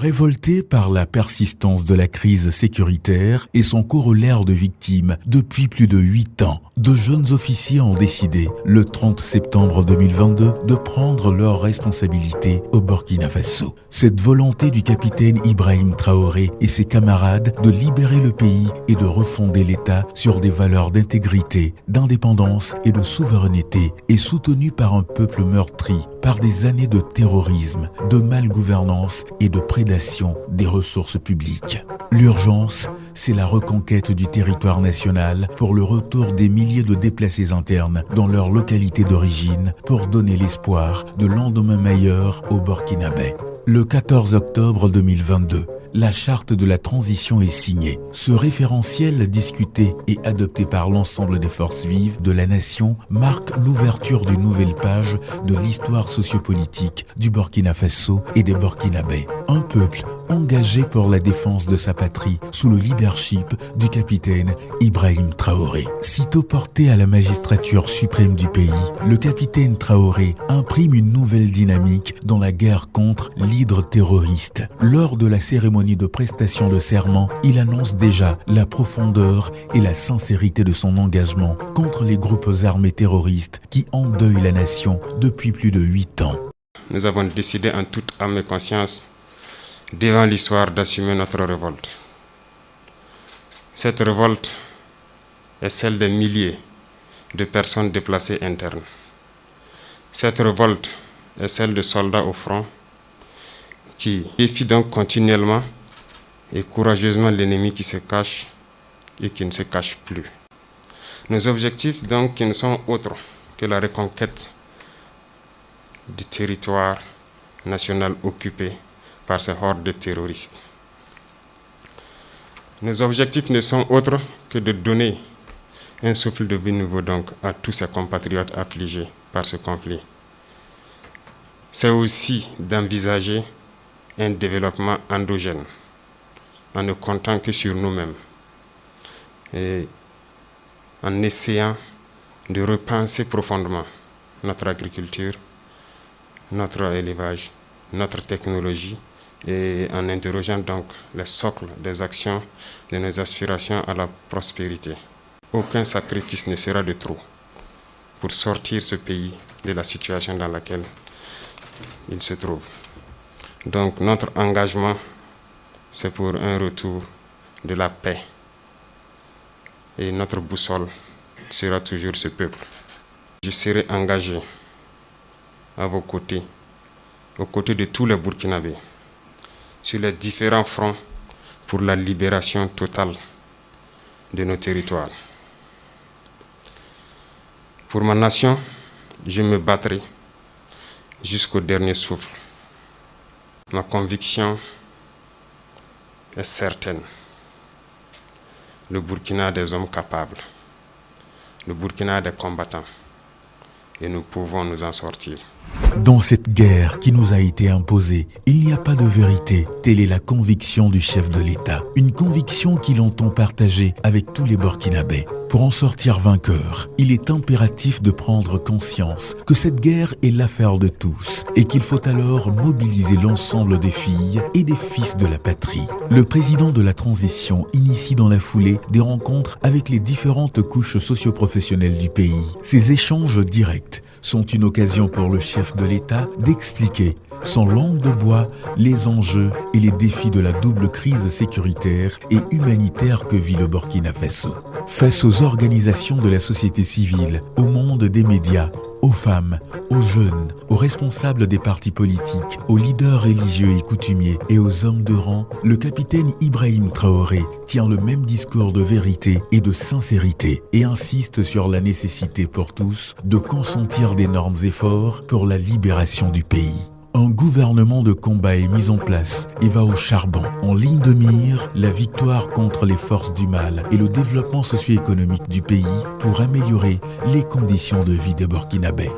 Révoltés par la persistance de la crise sécuritaire et son corollaire de victimes depuis plus de 8 ans, de jeunes officiers ont décidé, le 30 septembre 2022, de prendre leurs responsabilités au Burkina Faso. Cette volonté du capitaine Ibrahim Traoré et ses camarades de libérer le pays et de refonder l'État sur des valeurs d'intégrité, d'indépendance et de souveraineté est soutenue par un peuple meurtri par des années de terrorisme, de malgouvernance et de prédation des ressources publiques. L'urgence, c'est la reconquête du territoire national pour le retour des milliers de déplacés internes dans leur localité d'origine pour donner l'espoir de lendemains meilleurs au Burkinabé. Le 14 octobre 2022, la charte de la transition est signée. Ce référentiel discuté et adopté par l'ensemble des forces vives de la nation marque l'ouverture d'une nouvelle page de l'histoire sociopolitique du Burkina Faso et des Burkinabés. Un peuple engagé pour la défense de sa patrie sous le leadership du capitaine Ibrahim Traoré. Sitôt porté à la magistrature suprême du pays, le capitaine Traoré imprime une nouvelle dynamique dans la guerre contre l'hydre terroriste. Lors de la cérémonie de prestation de serment, il annonce déjà la profondeur et la sincérité de son engagement contre les groupes armés terroristes qui endeuillent la nation depuis plus de 8 ans. Nous avons décidé en toute âme et conscience devant l'histoire d'assumer notre révolte. Cette révolte est celle des milliers de personnes déplacées internes. Cette révolte est celle de soldats au front qui défient donc continuellement et courageusement l'ennemi qui se cache et qui ne se cache plus. Nos objectifs donc qui ne sont autres que la reconquête du territoire national occupé par ces hordes de terroristes. Nos objectifs ne sont autres que de donner un souffle de vie nouveau donc à tous ces compatriotes affligés par ce conflit. C'est aussi d'envisager un développement endogène en ne comptant que sur nous-mêmes et en essayant de repenser profondément notre agriculture, notre élevage, notre technologie et en interrogeant donc les socles des actions de nos aspirations à la prospérité. Aucun sacrifice ne sera de trop pour sortir ce pays de la situation dans laquelle il se trouve. Donc notre engagement, c'est pour un retour de la paix. Et notre boussole sera toujours ce peuple. Je serai engagé à vos côtés, aux côtés de tous les Burkinabés, sur les différents fronts pour la libération totale de nos territoires. Pour ma nation, je me battrai jusqu'au dernier souffle. Ma conviction est certaine. Le Burkina a des hommes capables. Le Burkina a des combattants. Et nous pouvons nous en sortir. Dans cette guerre qui nous a été imposée, il n'y a pas de vérité. Telle est la conviction du chef de l'État. Une conviction qu'il entend partager avec tous les Burkinabés. Pour en sortir vainqueur, il est impératif de prendre conscience que cette guerre est l'affaire de tous et qu'il faut alors mobiliser l'ensemble des filles et des fils de la patrie. Le président de la transition initie dans la foulée des rencontres avec les différentes couches socio-professionnelles du pays. Ces échanges directs sont une occasion pour le chef de l'État d'expliquer sans langue de bois les enjeux et les défis de la double crise sécuritaire et humanitaire que vit le Burkina Faso. Face aux organisations de la société civile, au monde des médias, aux femmes, aux jeunes, aux responsables des partis politiques, aux leaders religieux et coutumiers et aux hommes de rang, le capitaine Ibrahim Traoré tient le même discours de vérité et de sincérité et insiste sur la nécessité pour tous de consentir d'énormes efforts pour la libération du pays. Un gouvernement de combat est mis en place et va au charbon. En ligne de mire, la victoire contre les forces du mal et le développement socio-économique du pays pour améliorer les conditions de vie des Burkinabés.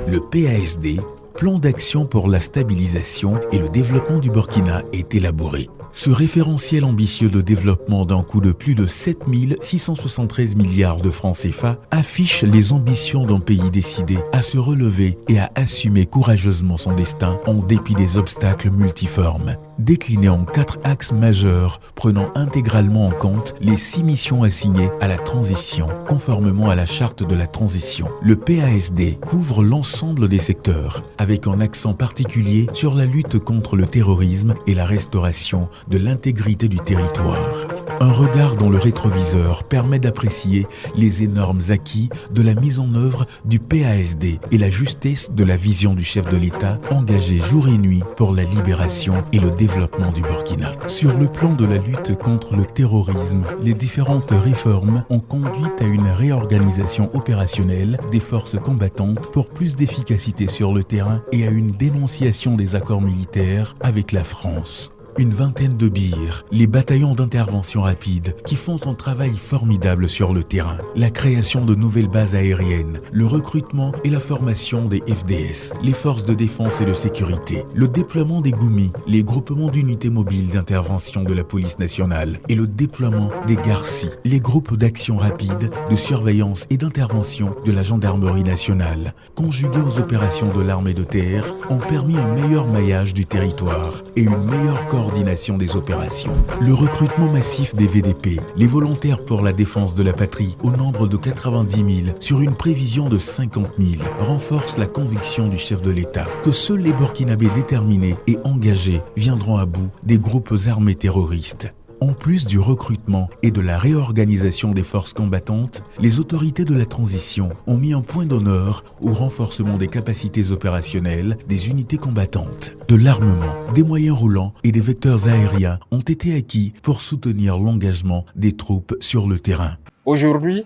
Le PASD, Plan d'action pour la stabilisation et le développement du Burkina, est élaboré. Ce référentiel ambitieux de développement d'un coût de plus de 7 673 milliards de francs CFA affiche les ambitions d'un pays décidé à se relever et à assumer courageusement son destin en dépit des obstacles multiformes. Décliné en 4 axes majeurs prenant intégralement en compte les 6 missions assignées à la transition conformément à la charte de la transition. Le PASD couvre l'ensemble des secteurs avec un accent particulier sur la lutte contre le terrorisme et la restauration de l'intégrité du territoire. Un regard dans le rétroviseur permet d'apprécier les énormes acquis de la mise en œuvre du PASD et la justesse de la vision du chef de l'État engagé jour et nuit pour la libération et le développement du Burkina. Sur le plan de la lutte contre le terrorisme, les différentes réformes ont conduit à une réorganisation opérationnelle des forces combattantes pour plus d'efficacité sur le terrain et à une dénonciation des accords militaires avec la France. Une vingtaine de BIR, les bataillons d'intervention rapide, qui font un travail formidable sur le terrain. La création de nouvelles bases aériennes, le recrutement et la formation des FDS, les forces de défense et de sécurité, le déploiement des GUMI, les groupements d'unités mobiles d'intervention de la police nationale et le déploiement des GARCI, les groupes d'action rapide, de surveillance et d'intervention de la gendarmerie nationale, conjugués aux opérations de l'armée de terre, ont permis un meilleur maillage du territoire et une meilleure coordination des opérations. Le recrutement massif des VDP, les volontaires pour la défense de la patrie, au nombre de 90 000 sur une prévision de 50 000, renforce la conviction du chef de l'État que seuls les Burkinabés déterminés et engagés viendront à bout des groupes armés terroristes. En plus du recrutement et de la réorganisation des forces combattantes, les autorités de la transition ont mis un point d'honneur au renforcement des capacités opérationnelles des unités combattantes. De l'armement, des moyens roulants et des vecteurs aériens ont été acquis pour soutenir l'engagement des troupes sur le terrain. Aujourd'hui,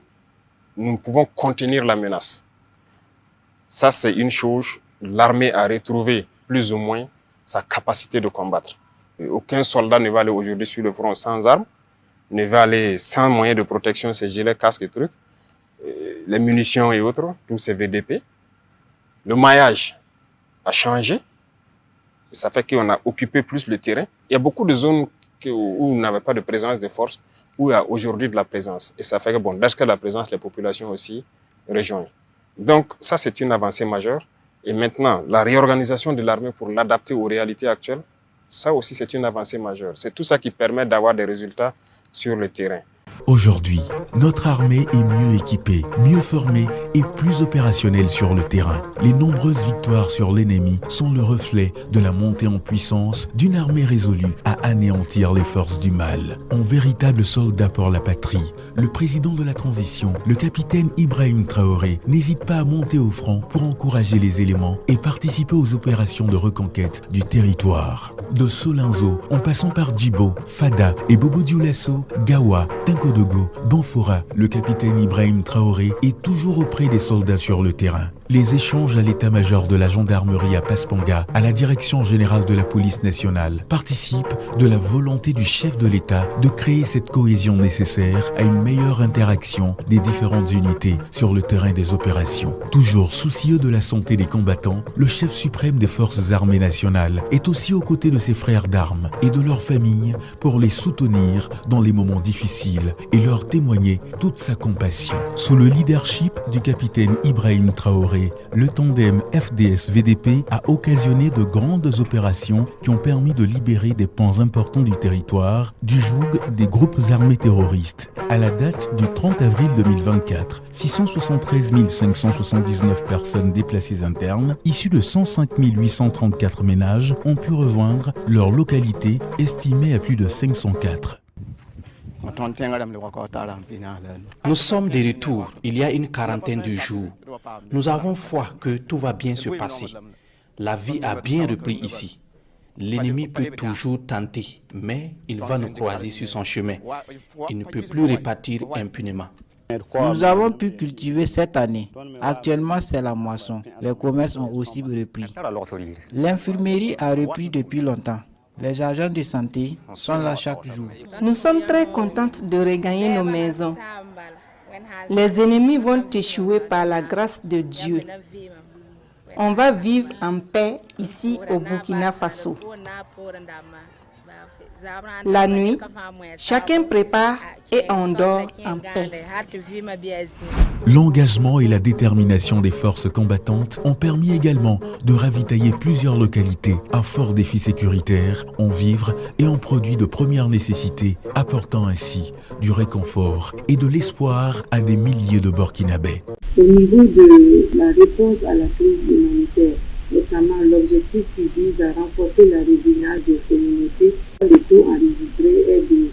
nous pouvons contenir la menace. Ça, c'est une chose. L'armée a retrouvé plus ou moins sa capacité de combattre. Aucun soldat ne va aller aujourd'hui sur le front sans armes, ne va aller sans moyens de protection, ses gilets, casques et trucs, les munitions et autres, tous ces VDP. Le maillage a changé, ça fait qu'on a occupé plus le terrain. Il y a beaucoup de zones où on n'avait pas de présence de force, où il y a aujourd'hui de la présence. Et ça fait que, bon, dès que la présence, les populations aussi rejoignent. Donc ça, c'est une avancée majeure. Et maintenant, la réorganisation de l'armée pour l'adapter aux réalités actuelles, ça aussi, c'est une avancée majeure. C'est tout ça qui permet d'avoir des résultats sur le terrain. Aujourd'hui, notre armée est mieux équipée, mieux formée et plus opérationnelle sur le terrain. Les nombreuses victoires sur l'ennemi sont le reflet de la montée en puissance d'une armée résolue à anéantir les forces du mal. En véritable soldat pour la patrie, le président de la transition, le capitaine Ibrahim Traoré, n'hésite pas à monter au front pour encourager les éléments et participer aux opérations de reconquête du territoire. De Solinzo, en passant par Djibo, Fada et Bobo Dioulasso, Gawa, Tinkodogo, Banfora, le capitaine Ibrahim Traoré est toujours auprès des soldats sur le terrain. Les échanges à l'état-major de la gendarmerie à Paspanga, à la direction générale de la police nationale, participent de la volonté du chef de l'État de créer cette cohésion nécessaire à une meilleure interaction des différentes unités sur le terrain des opérations. Toujours soucieux de la santé des combattants, le chef suprême des forces armées nationales est aussi aux côtés de ses frères d'armes et de leurs familles pour les soutenir dans les moments difficiles et leur témoigner toute sa compassion. Sous le leadership du capitaine Ibrahim Traoré, le tandem FDS-VDP a occasionné de grandes opérations qui ont permis de libérer des pans importants du territoire du joug des groupes armés terroristes. À la date du 30 avril 2024, 673 579 personnes déplacées internes, issues de 105 834 ménages, ont pu rejoindre leur localité estimée à plus de 504. Nous sommes de retour il y a une quarantaine de jours. Nous avons foi que tout va bien se passer. La vie a bien repris ici. L'ennemi peut toujours tenter, mais il va nous croiser sur son chemin. Il ne peut plus repartir impunément. Nous avons pu cultiver cette année. Actuellement, c'est la moisson. Les commerces ont aussi repris. L'infirmerie a repris depuis longtemps. Les agents de santé sont là chaque jour. Nous sommes très contentes de regagner nos maisons. Les ennemis vont échouer par la grâce de Dieu. On va vivre en paix ici au Burkina Faso. La nuit, chacun prépare et on dort en paix. L'engagement et la détermination des forces combattantes ont permis également de ravitailler plusieurs localités à fort défi sécuritaire en vivres et en produits de première nécessité, apportant ainsi du réconfort et de l'espoir à des milliers de Burkinabés. Au niveau de la réponse à la crise humanitaire, notamment l'objectif qui vise à renforcer la résilience des communautés, le taux enregistré est de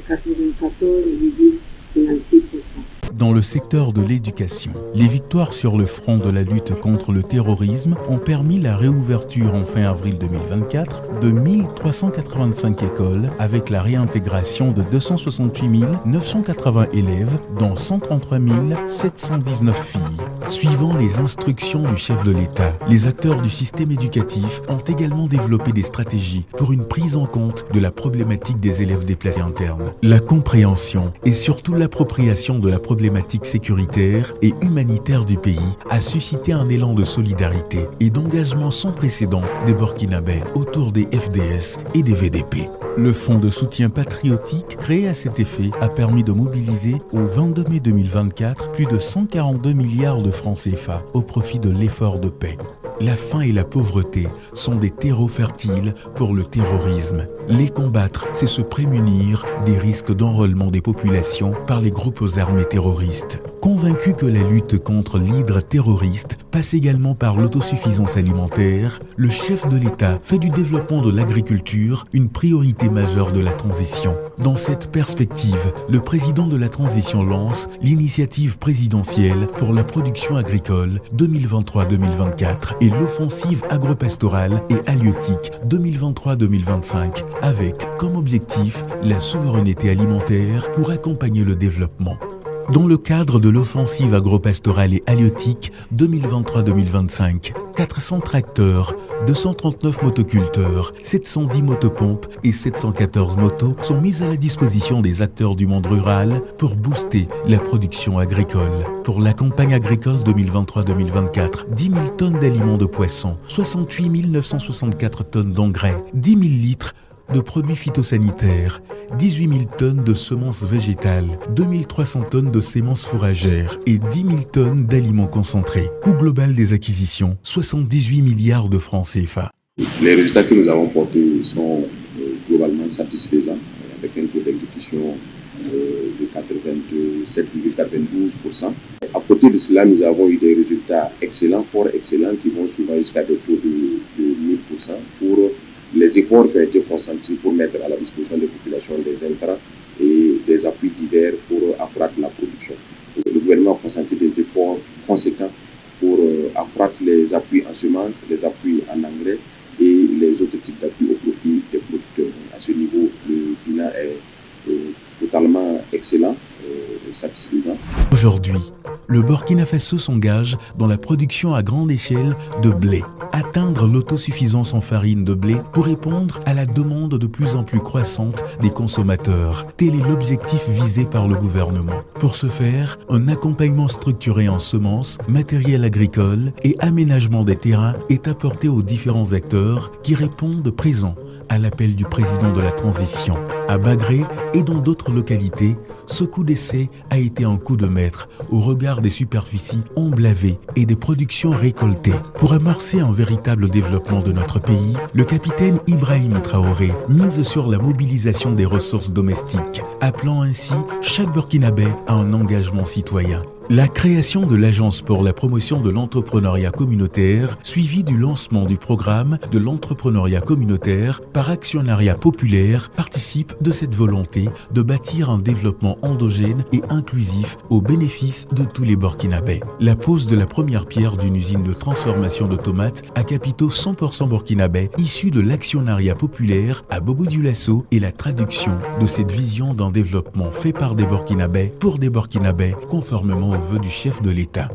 94,56%. Dans le secteur de l'éducation, les victoires sur le front de la lutte contre le terrorisme ont permis la réouverture en fin avril 2024 de 1385 écoles avec la réintégration de 268 980 élèves, dont 133 719 filles. Suivant les instructions du chef de l'État, les acteurs du système éducatif ont également développé des stratégies pour une prise en compte de la problématique des élèves déplacés internes. La compréhension et surtout l'appropriation de la problématique sécuritaire et humanitaire du pays a suscité un élan de solidarité et d'engagement sans précédent des Burkinabés autour des FDS et des VDP. Le fonds de soutien patriotique créé à cet effet a permis de mobiliser au 22 mai 2024 plus de 142 milliards de francs CFA au profit de l'effort de paix. La faim et la pauvreté sont des terreaux fertiles pour le terrorisme. Les combattre, c'est se prémunir des risques d'enrôlement des populations par les groupes armés terroristes. Convaincu que la lutte contre l'hydre terroriste passe également par l'autosuffisance alimentaire, le chef de l'État fait du développement de l'agriculture une priorité majeure de la transition. Dans cette perspective, le président de la transition lance l'initiative présidentielle pour la production agricole 2023-2024 et l'offensive agropastorale et halieutique 2023-2025 avec comme objectif la souveraineté alimentaire pour accompagner le développement. Dans le cadre de l'offensive agropastorale et halieutique 2023-2025, 400 tracteurs, 239 motoculteurs, 710 motopompes et 714 motos sont mis à la disposition des acteurs du monde rural pour booster la production agricole. Pour la campagne agricole 2023-2024, 10 000 tonnes d'aliments de poissons, 68 964 tonnes d'engrais, 10 000 litres de produits phytosanitaires, 18 000 tonnes de semences végétales, 2 300 tonnes de semences fourragères et 10 000 tonnes d'aliments concentrés. Coût global des acquisitions, 78 milliards de francs CFA. Les résultats que nous avons portés sont globalement satisfaisants, avec un taux d'exécution de 87,92%. À côté de cela, nous avons eu des résultats excellents, fort excellents, qui vont souvent jusqu'à des taux de 1000% pour les efforts qui ont été consentis pour mettre à la disposition des populations des intrants et des appuis divers pour accroître la production. Le gouvernement a consenti des efforts conséquents pour accroître les appuis en semences, les appuis en engrais et les autres types d'appuis au profit des producteurs. À ce niveau, le bilan est totalement excellent et satisfaisant. Aujourd'hui, le Burkina Faso s'engage dans la production à grande échelle de blé. Atteindre l'autosuffisance en farine de blé pour répondre à la demande de plus en plus croissante des consommateurs. Tel est l'objectif visé par le gouvernement. Pour ce faire, un accompagnement structuré en semences, matériel agricole et aménagement des terrains est apporté aux différents acteurs qui répondent présents à l'appel du président de la transition. À Bagré et dans d'autres localités, ce coup d'essai a été un coup de maître au regard des superficies emblavées et des productions récoltées. Pour amorcer un véritable développement de notre pays, le capitaine Ibrahim Traoré mise sur la mobilisation des ressources domestiques, appelant ainsi chaque Burkinabé à un engagement citoyen. La création de l'Agence pour la promotion de l'entrepreneuriat communautaire, suivie du lancement du programme de l'entrepreneuriat communautaire par actionnariat populaire, participe de cette volonté de bâtir un développement endogène et inclusif au bénéfice de tous les Burkinabés. La pose de la première pierre d'une usine de transformation de tomates à capitaux 100% burkinabés issus de l'actionnariat populaire à Bobo-Dioulasso est la traduction de cette vision d'un développement fait par des Burkinabés pour des Burkinabés conformément aux vœux du chef de l'État.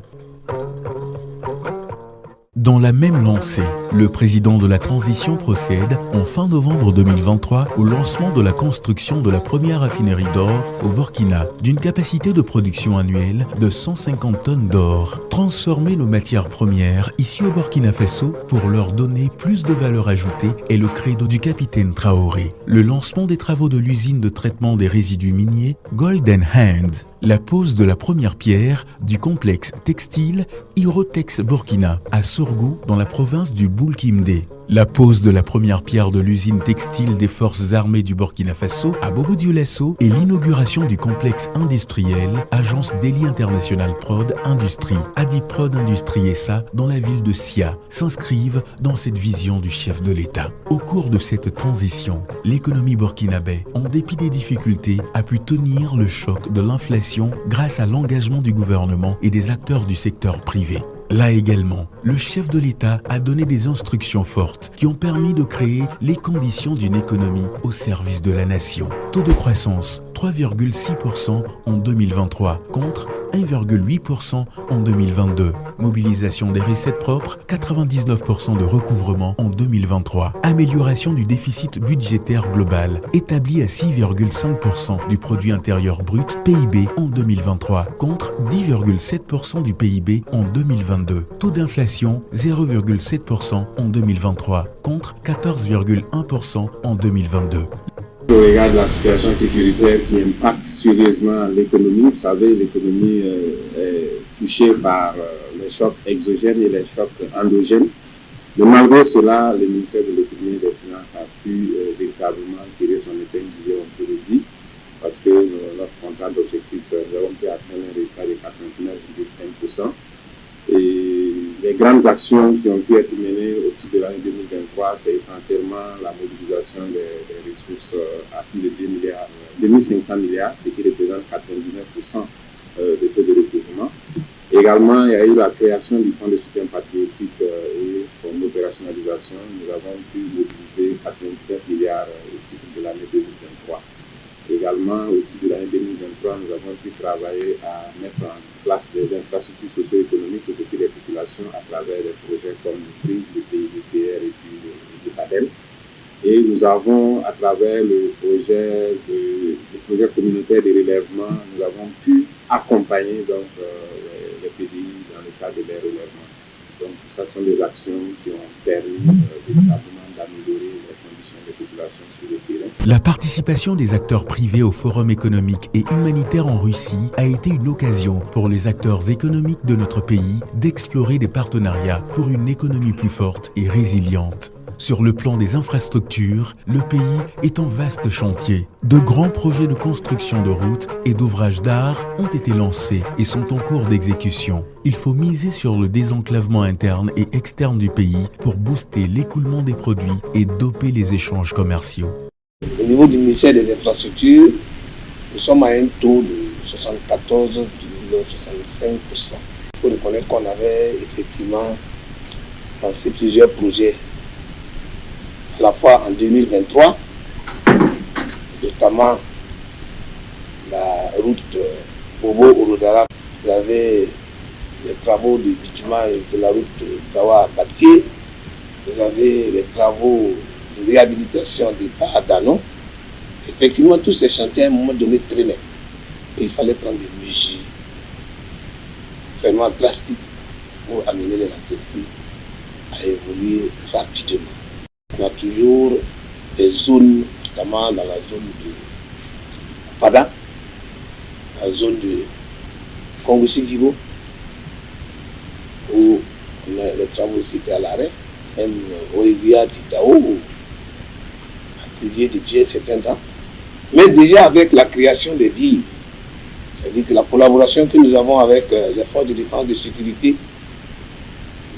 Dans la même lancée, le président de la transition procède en fin novembre 2023 au lancement de la construction de la première raffinerie d'or au Burkina, d'une capacité de production annuelle de 150 tonnes d'or. Transformer nos matières premières ici au Burkina Faso pour leur donner plus de valeur ajoutée est le credo du capitaine Traoré. Le lancement des travaux de l'usine de traitement des résidus miniers Golden Hand, la pose de la première pierre du complexe textile Hirotex Burkina à Sorgho dans la province du Boulkimdé. La pose de la première pierre de l'usine textile des forces armées du Burkina Faso à Bobo-Dioulasso et l'inauguration du complexe industriel Agence Delhi International Prod Industrie, Adiprod Industrie SA dans la ville de Sia, s'inscrivent dans cette vision du chef de l'État. Au cours de cette transition, l'économie burkinabé, en dépit des difficultés, a pu tenir le choc de l'inflation grâce à l'engagement du gouvernement et des acteurs du secteur privé. Là également, le chef de l'État a donné des instructions fortes qui ont permis de créer les conditions d'une économie au service de la nation. Taux de croissance 3,6% en 2023 contre 1,8% en 2022. Mobilisation des recettes propres, 99% de recouvrement en 2023. Amélioration du déficit budgétaire global, établi à 6,5% du produit intérieur brut PIB en 2023 contre 10,7% du PIB en 2022. Taux d'inflation 0,7% en 2023 contre 14,1% en 2022. Au regard de la situation sécuritaire qui impacte sérieusement l'économie, vous savez, l'économie est touchée par les chocs exogènes et les chocs endogènes. Mais malgré cela, le ministère de l'économie et des finances a pu véritablement tirer son épingle du jeu, on peut le dire, parce que notre contrat d'objectif, nous avons pu atteindre un résultat de 89,5%. Et les grandes actions qui ont pu être menées au titre de l'année 2023, c'est essentiellement la mobilisation des ressources à plus de 2500 milliards, ce qui représente 99% de taux de recouvrement. Également, il y a eu la création du fonds de soutien patriotique et son opérationnalisation. Nous avons pu mobiliser 99 milliards au titre de l'année 2023. Également, au titre de l'année 2023, nous avons pu travailler à mettre en place des infrastructures socio-économiques pour les populations à travers des projets comme le PRIS, le PIDPR et puis le PADEL. Et nous avons, à travers le projet communautaire de relèvement, nous avons pu accompagner donc, les PDI dans le cadre de leurs relèvements. Donc, ça sont des actions qui ont permis véritablement d'améliorer les conditions des populations sur le terrain. La participation des acteurs privés au Forum économique et humanitaire en Russie a été une occasion pour les acteurs économiques de notre pays d'explorer des partenariats pour une économie plus forte et résiliente. Sur le plan des infrastructures, le pays est en vaste chantier. De grands projets de construction de routes et d'ouvrages d'art ont été lancés et sont en cours d'exécution. Il faut miser sur le désenclavement interne et externe du pays pour booster l'écoulement des produits et doper les échanges commerciaux. Au niveau du ministère des Infrastructures, nous sommes à un taux de 74,65%. Il faut reconnaître qu'on avait effectivement lancé plusieurs projets à la fois en 2023, notamment la route Bobo-Orodara. Vous avez les travaux de bitumage de la route Dawa-Batié. Vous avez les travaux de réhabilitation des pas d'Ano. Effectivement, tous ces chantiers, à un moment donné, traînaient. Et il fallait prendre des mesures vraiment drastiques pour amener les entreprises à évoluer rapidement. On a toujours des zones, notamment dans la zone de Fada, la zone de Congo-Sigibo, où les travaux étaient à l'arrêt, même Oivia, Titao, attribué depuis un certain temps. Mais déjà avec la création des billes, C'est-à-dire que la collaboration que nous avons avec les forces de défense et de sécurité,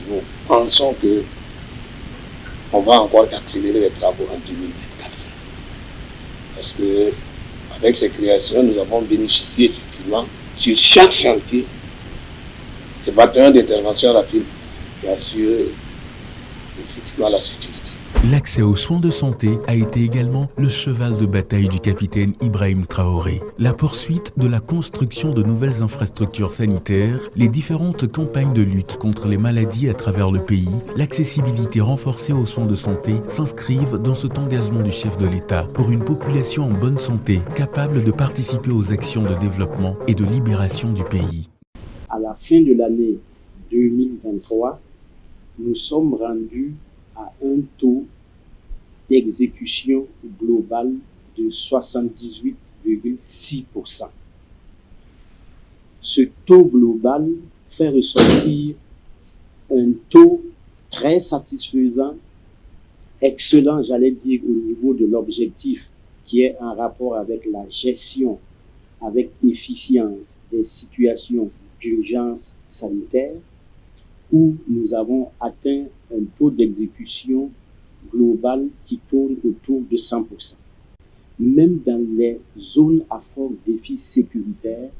nous pensons que on va encore accélérer les travaux en 2024. Parce que avec ces créations, nous avons bénéficié effectivement sur chaque chantier des bataillons d'intervention rapide qui assurent effectivement la sécurité. L'accès aux soins de santé a été également le cheval de bataille du capitaine Ibrahim Traoré. La poursuite de la construction de nouvelles infrastructures sanitaires, les différentes campagnes de lutte contre les maladies à travers le pays, l'accessibilité renforcée aux soins de santé s'inscrivent dans cet engagement du chef de l'État pour une population en bonne santé, capable de participer aux actions de développement et de libération du pays. À la fin de l'année 2023, nous sommes rendus à un taux d'exécution globale de 78,6%. Ce taux global fait ressortir un taux très satisfaisant, excellent, j'allais dire, au niveau de l'objectif qui est en rapport avec la gestion, avec efficience des situations d'urgence sanitaire, où nous avons atteint un taux d'exécution global qui tourne autour de 100%. Même dans les zones à fort défi sécuritaire,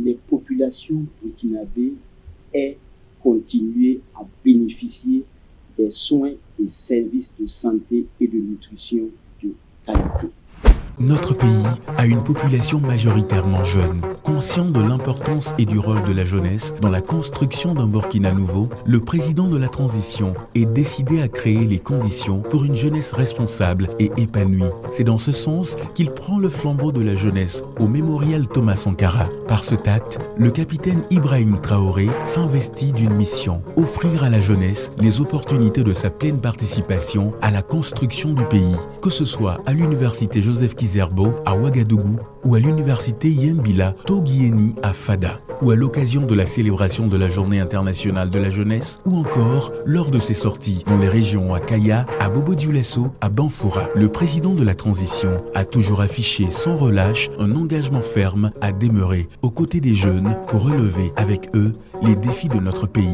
les populations burkinabées aient continué à bénéficier des soins et services de santé et de nutrition de qualité. Notre pays a une population majoritairement jeune. Conscient de l'importance et du rôle de la jeunesse dans la construction d'un Burkina nouveau, le président de la transition est décidé à créer les conditions pour une jeunesse responsable et épanouie. C'est dans ce sens qu'il prend le flambeau de la jeunesse au mémorial Thomas Sankara. Par cet acte, le capitaine Ibrahim Traoré s'investit d'une mission, offrir à la jeunesse les opportunités de sa pleine participation à la construction du pays, que ce soit à l'université Joseph Kizerbo à Ouagadougou ou à l'université Yembila Toguieni à Fada, ou à l'occasion de la célébration de la Journée internationale de la jeunesse, ou encore lors de ses sorties dans les régions à Kaya, à Bobo-Dioulasso, à Banfoura. Le président de la transition a toujours affiché sans relâche un engagement ferme à demeurer aux côtés des jeunes pour relever avec eux les défis de notre pays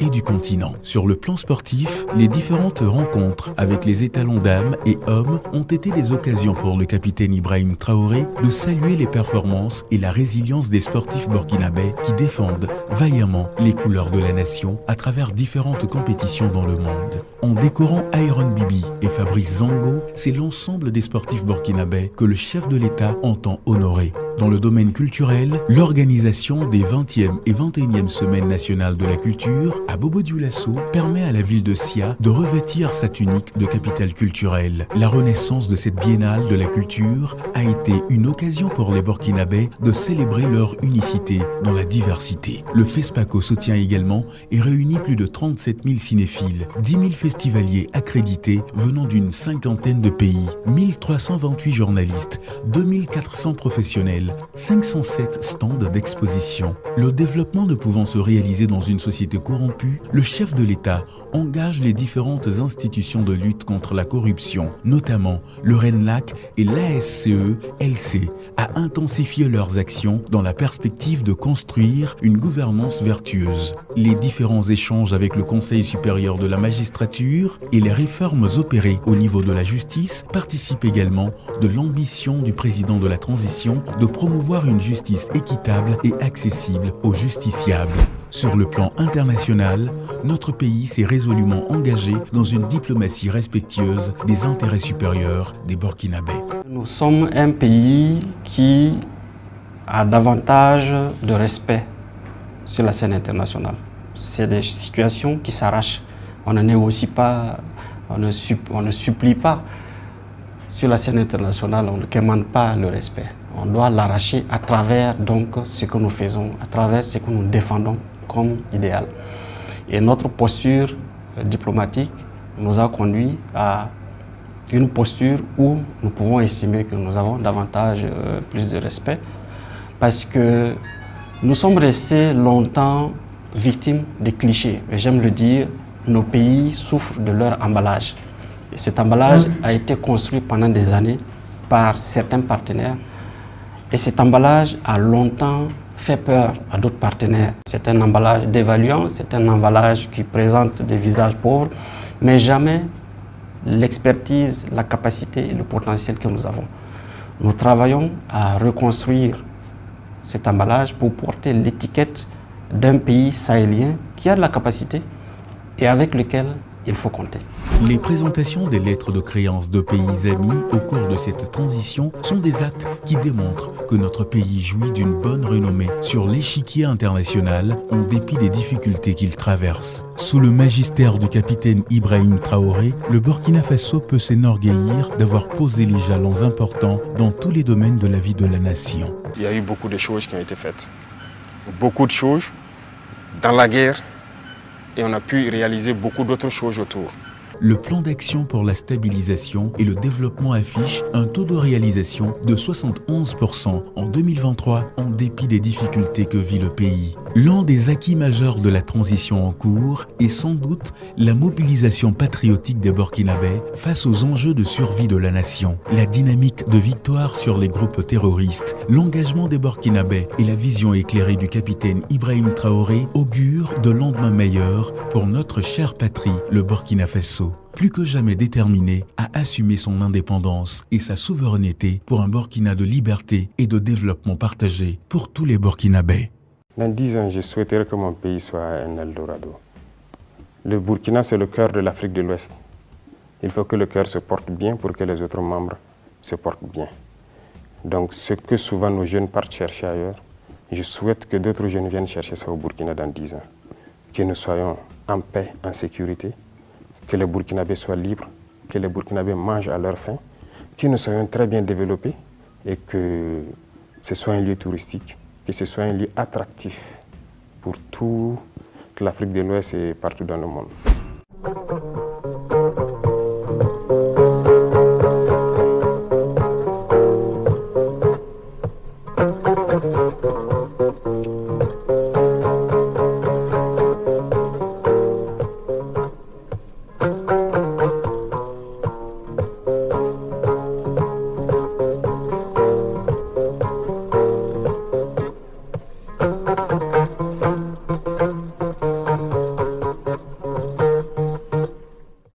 et du continent. Sur le plan sportif, les différentes rencontres avec les étalons d'âme et hommes ont été des occasions pour le capitaine Ibrahim Traoré de saluer les performances et la résilience des sportifs burkinabés qui défendent vaillamment les couleurs de la nation à travers différentes compétitions dans le monde. En décorant Iron Bibi et Fabrice Zango, c'est l'ensemble des sportifs burkinabés que le chef de l'État entend honorer. Dans le domaine culturel, l'organisation des 20e et 21e semaines nationales de la culture à Bobo-Dioulasso permet à la ville de Sia de revêtir sa tunique de capitale culturelle. La renaissance de cette biennale de la culture a été une occasion pour les Burkinabés de célébrer leur unicité dans la diversité. Le FESPACO soutient également et réunit plus de 37 000 cinéphiles, 10 000 festivaliers accrédités venant d'une cinquantaine de pays, 1328 journalistes, 2400 professionnels, 507 stands d'exposition. Le développement ne pouvant se réaliser dans une société corrompue, le chef de l'État engage les différentes institutions de lutte contre la corruption, notamment le RENLAC et l'ASCE-LC, à intensifier leurs actions dans la perspective de construire une gouvernance vertueuse. Les différents échanges avec le Conseil supérieur de la magistrature et les réformes opérées au niveau de la justice participent également de l'ambition du président de la transition de promouvoir une justice équitable et accessible aux justiciables. Sur le plan international, notre pays s'est résolument engagé dans une diplomatie respectueuse des intérêts supérieurs des Burkinabés. Nous sommes un pays qui a davantage de respect sur la scène internationale. C'est des situations qui s'arrachent. On ne négocie pas, on ne supplie pas. Sur la scène internationale, on ne commande pas le respect. On doit l'arracher à travers donc ce que nous faisons, à travers ce que nous défendons comme idéal. Et notre posture diplomatique nous a conduit à une posture où nous pouvons estimer que nous avons davantage plus de respect parce que nous sommes restés longtemps victimes des clichés. Et j'aime le dire, nos pays souffrent de leur emballage. Et cet emballage a été construit pendant des années par certains partenaires. Et cet emballage a longtemps fait peur à d'autres partenaires. C'est un emballage dévaluant, c'est un emballage qui présente des visages pauvres, mais jamais l'expertise, la capacité et le potentiel que nous avons. Nous travaillons à reconstruire cet emballage pour porter l'étiquette d'un pays sahélien qui a de la capacité et avec lequel il faut compter. Les présentations des lettres de créance de pays amis au cours de cette transition sont des actes qui démontrent que notre pays jouit d'une bonne renommée sur l'échiquier international en dépit des difficultés qu'il traverse. Sous le magistère du capitaine Ibrahim Traoré, le Burkina Faso peut s'enorgueillir d'avoir posé les jalons importants dans tous les domaines de la vie de la nation. Il y a eu beaucoup de choses qui ont été faites. Beaucoup de choses dans la guerre et on a pu réaliser beaucoup d'autres choses autour. Le plan d'action pour la stabilisation et le développement affiche un taux de réalisation de 71% en 2023 en dépit des difficultés que vit le pays. L'un des acquis majeurs de la transition en cours est sans doute la mobilisation patriotique des Burkinabés face aux enjeux de survie de la nation. La dynamique de victoire sur les groupes terroristes, l'engagement des Burkinabés et la vision éclairée du capitaine Ibrahim Traoré augurent de lendemains meilleurs pour notre chère patrie, le Burkina Faso. Plus que jamais déterminé à assumer son indépendance et sa souveraineté pour un Burkina de liberté et de développement partagé pour tous les Burkinabés. Dans 10 ans, je souhaiterais que mon pays soit un Eldorado. Le Burkina, c'est le cœur de l'Afrique de l'Ouest. Il faut que le cœur se porte bien pour que les autres membres se portent bien. Donc, ce que souvent nos jeunes partent chercher ailleurs, je souhaite que d'autres jeunes viennent chercher ça au Burkina dans 10 ans. Que nous soyons en paix, en sécurité, que les Burkinabés soient libres, que les Burkinabés mangent à leur faim, que nous soyons très bien développés et que ce soit un lieu touristique, que ce soit un lieu attractif pour toute l'Afrique de l'Ouest et partout dans le monde.